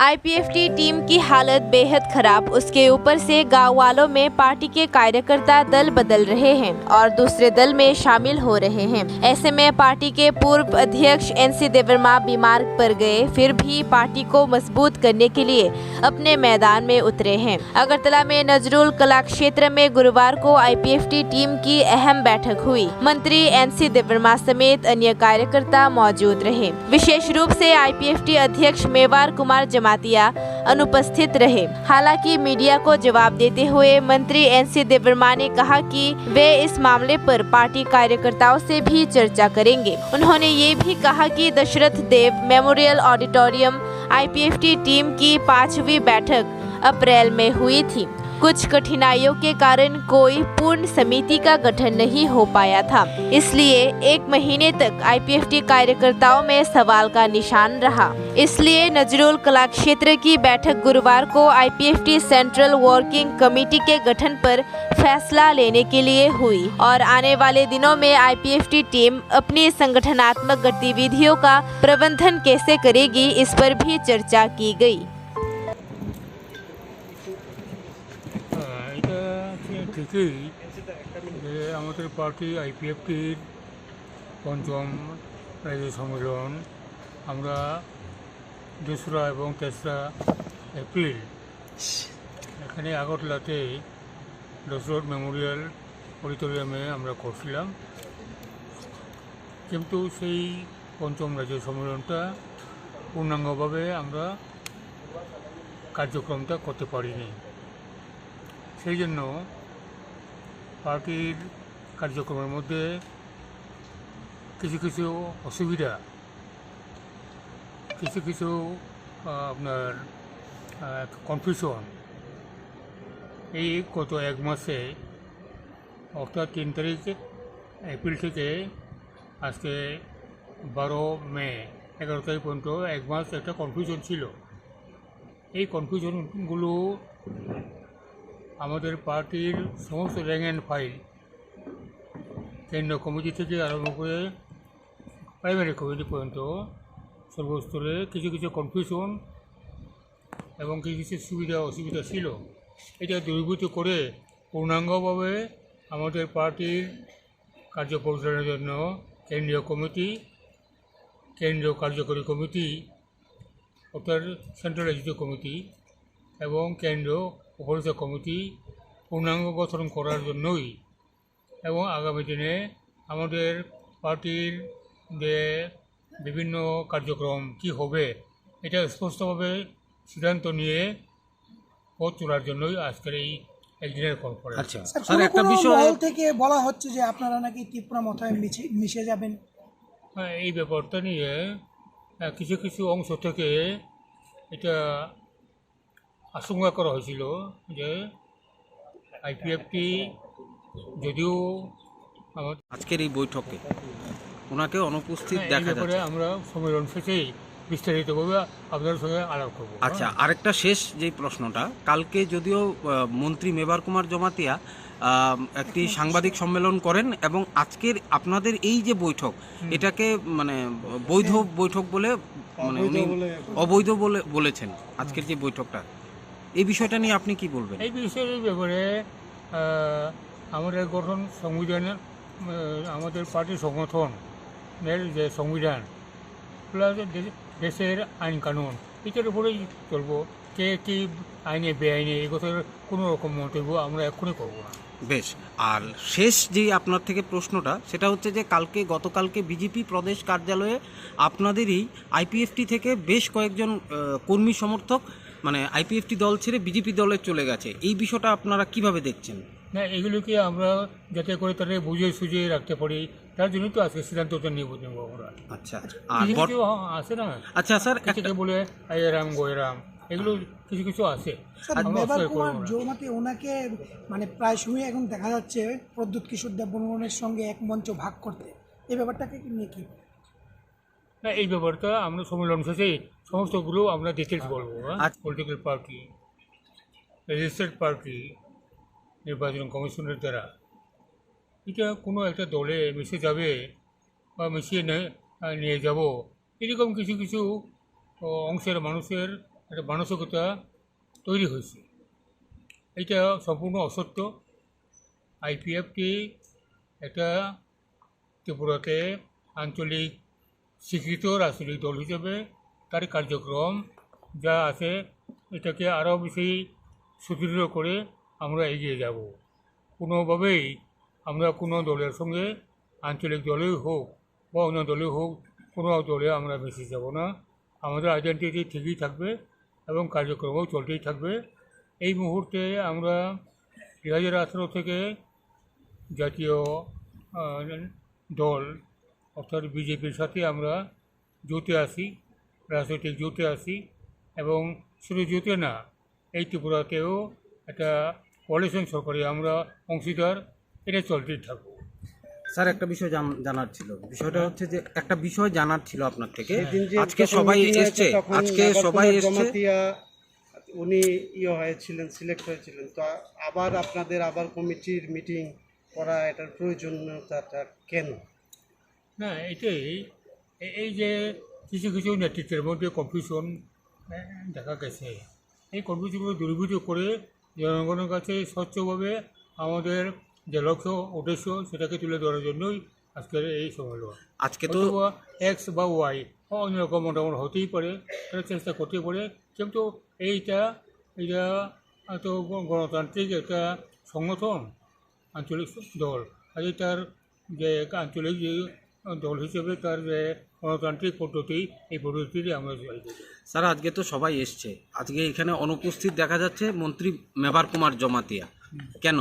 IPFT team की हालत बेहद खराब। उसके ऊपर से गांव वालों में पार्टी के कार्यकर्ता दल बदल रहे हैं और दूसरे दल में शामिल हो रहे हैं। ऐसे में पार्टी के पूर्व अध्यक्ष एनसी देवर्मा बीमार पड़ गए, फिर भी पार्टी को मजबूत करने के लिए अपने मैदान में उतरे हैं। अगरतला में नजरुल कला क्षेत्र में गुरुवार को आईपीएफटी टीम की अहम बैठक हुई। मंत्री एनसी देवर्मा समेत अन्य कार्यकर्ता मौजूद रहे। विशेष रूप से आईपीएफटी अध्यक्ष मेवार कुमार जमातिया अनुपस्थित रहे। हालांकि मीडिया को जवाब देते हुए मंत्री एनसी देवर्मा ने कहा कि वे इस मामले पर पार्टी कार्यकर्ताओं से भी चर्चा करेंगे। उन्होंने ये भी कहा कि दशरथ देव मेमोरियल ऑडिटोरियम आईपीएफटी टीम की 5वीं बैठक अप्रैल में हुई थी। कुछ कठिनाइयों के कारण कोई पूर्ण समिति का गठन नहीं हो पाया था, इसलिए 1 महीने तक आईपीएफटी कार्यकर्ताओं में सवाल का निशान रहा। इसलिए नजरुल कला क्षेत्र की बैठक गुरुवार को आईपीएफटी सेंट्रल वर्किंग कमेटी के गठन पर फैसला लेने के लिए हुई और आने वाले दिनों में आईपीएफटी टीम अपनी संगठनात्मक गतिविधियों का प्रबंधन कैसे करेगी, इस पर भी चर्चा की गई। ঠিকই যে আমাদের পার্টি আইপিএফটির পঞ্চম রাজ্য সম্মেলন আমরা 2রা এবং 3রা এপ্রিল এখানে আগরতলাতে দশরথ মেমোরিয়াল অডিটোরিয়ামে আমরা করছিলাম, কিন্তু সেই পঞ্চম রাজ্য সম্মেলনটা পূর্ণাঙ্গভাবে আমরা কার্যক্রমটা করতে পারিনি। সেই জন্য পার্টির কার্যক্রমের মধ্যে কিছু অসুবিধা, কিছু আপনার কনফিউশন এই গত 1 মাসে, অর্থাৎ 3 তারিখ এপ্রিল থেকে আজকে 12 মে 11 তারিখ পর্যন্ত 1 মাস একটা কনফিউশন ছিল। এই কনফিউশনগুলো আমাদের পার্টির সমস্ত র্যাঙ্ক অ্যান্ড ফাইল কেন্দ্রীয় কমিটি থেকে আরম্ভ করে প্রাইমারি কমিটি পর্যন্ত সর্বস্তরে কিছু কনফিউশন এবং কিছু সুবিধা অসুবিধা ছিল। এটা দূরীভূত করে পূর্ণাঙ্গভাবে আমাদের পার্টির কার্য পরিচালনার জন্য কেন্দ্রীয় কমিটি, কেন্দ্রীয় কার্যকরী কমিটি অর্থাৎ সেন্ট্রাল এক্সিকিউটিভ কমিটি এবং কেন্দ্রীয় উপদেষ্টা কমিটি পূর্ণাঙ্গ গঠন করার জন্যই এবং আগামী দিনে আমাদের পার্টির যে বিভিন্ন কার্যক্রম কি হবে এটা স্পষ্টভাবে সিদ্ধান্ত নিয়ে পথ চলার জন্যই আজকের এই একদিনের কনফারেন্স। আচ্ছা স্যার, একটা বিষয় থেকে বলা হচ্ছে যে আপনারা নাকি ত্রিপুরা মতায় মিশে যাবেন। এই ব্যাপারটা নিয়ে কিছু অংশ থেকে এটা আশঙ্কা করা হয়েছিল যে আইপিএফটি যদিও আজকের এই বৈঠকে ওনাকে অনুপস্থিত দেখা যাচ্ছে, আমরা সম্মেলন শেষেই বিস্তারিতভাবে আপনাদের সঙ্গে আলাপ করব। আচ্ছা, আরেকটা শেষ যেই প্রশ্নটা, কালকে যদিও মন্ত্রী মেবার কুমার জমাতিয়া একটি সাংবাদিক সম্মেলন করেন এবং আজকের আপনাদের এই যে বৈঠক এটাকে মানে বৈধ বৈঠক বলে মানে উনি অবৈধ বলে বলেছেন আজকের যে বৈঠকটা, এই বিষয়টা নিয়ে আপনি কি বলবেন? এই বিষয়ের ব্যাপারে আমাদের গঠন সংবিধানের আমাদের পার্টির সংগঠনের যে সংবিধান প্লাস দেশের আইন কানুন এটার উপরেই চলবো। কে কী আইনে বেআইনে এই কথার কোনো রকম মন্তব্য আমরা এক্ষুনি করবো না। বেশ, আর শেষ যে আপনার থেকে প্রশ্নটা সেটা হচ্ছে যে গতকালকে বিজেপি প্রদেশ কার্যালয়ে আপনাদেরই আইপিএফটি থেকে বেশ কয়েকজন কর্মী সমর্থক মানে আইপিএফটি দল ছেড়ে বিজেপি দলে চলে গেছে, এই বিষয়টা আপনারা কিভাবে দেখছেন? না, এগুলোকে আমরা যাতে করে তাদের বুঝিয়ে সুঝিয়ে রাখতে পারি তার জন্যই তো আজকে সিদ্ধান্তটা নিয়ে বুঝবো আমরা। আচ্ছা, আর আছে না, আচ্ছা স্যার, থেকে বলে আইরাম গোয়েরাম এগুলো কিছু আছে। ওনাকে মানে প্রায় সময় এখন দেখা যাচ্ছে প্রদ্যুৎ কিশোর দেববর্মনের সঙ্গে এক মঞ্চ ভাগ করতে, এই ব্যাপারটাকে নিয়ে কি? না, এই ব্যাপারটা আমরা সম্মেলন শেষেই সমস্তগুলো আমরা ডিটেলস বলবো। পলিটিক্যাল পার্টি, রেজিস্টার্ড পার্টি, নির্বাচন কমিশনের দ্বারা এটা কোনো একটা দলে মিশে যাবে বা মিশিয়ে নিয়ে যাব, এরকম কিছু অংশের মানুষের একটা মানসিকতা তৈরি হয়েছে। এটা সম্পূর্ণ অসত্য। আইপিএফটি একটা ত্রিপুরাতে আঞ্চলিক স্বীকৃত রাজনৈতিক দল হিসেবে তার কার্যক্রম যা আছে এটাকে আরও বেশি সুদৃঢ় করে আমরা এগিয়ে যাব। কোনোভাবেই আমরা কোনো দলের সঙ্গে আঞ্চলিক দলেই হোক বা অন্য দলেই হোক কোনো দলে আমরা মিশে যাব না। আমাদের আইডেন্টিটি ঠিকই থাকবে এবং কার্যক্রমও চলতেই থাকবে। এই মুহূর্তে আমরা 2018 থেকে জাতীয় দল অর্থাৎ বিজেপির সাথে আমরা জোটে আছি, রাজনৈতিক জোটে আছি এবং শুধু জোটে না, এই ত্রিপুরাতেও একটা কোয়ালিশন সরকারে আমরা অংশীদার, এটা চলতেই থাকবো। স্যার একটা বিষয় জানার ছিল, বিষয়টা হচ্ছে যে একটা বিষয় জানার ছিল আপনার থেকে। সেদিন যে আজকে যখন সবাই meeting এসছে, হয়েছে তখন আজকে মেবার সবাই কুমার এসছে। জমাতিয়া উনি হয়েছিলেন, সিলেক্ট হয়েছিলেন, তো আবার আপনাদের আবার কমিটির মিটিং করা এটার প্রয়োজনীয়তাটা কেন? না, এটাই এই যে কিছু কিছু নেতৃত্বের মধ্যে কনফিউশন দেখা গেছে, এই কনফিউশনগুলো দূরীভূত করে জনগণের কাছে স্বচ্ছভাবে আমাদের যে লক্ষ্য উদ্দেশ্য সেটাকে তুলে ধরার জন্যই আজকের এই সম্মেলন। আজকে তো এক্স বা ওয়াই বা অন্যরকম মোটামুটি হতেই পারে, সেটা চেষ্টা করতে পারে, কিন্তু এটা তো গণতান্ত্রিক একটা সংগঠন, আঞ্চলিক দল, আর তার যে আঞ্চলিক যে দল হিসেবে তার যে গণতান্ত্রিক পদ্ধতি, এই পদ্ধতিতে আমরা চাই। স্যার আজকে তো সবাই এসছে, আজকে এখানে অনুপস্থিত দেখা যাচ্ছে মন্ত্রী মেবার কুমার জমাতিয়া, কেন?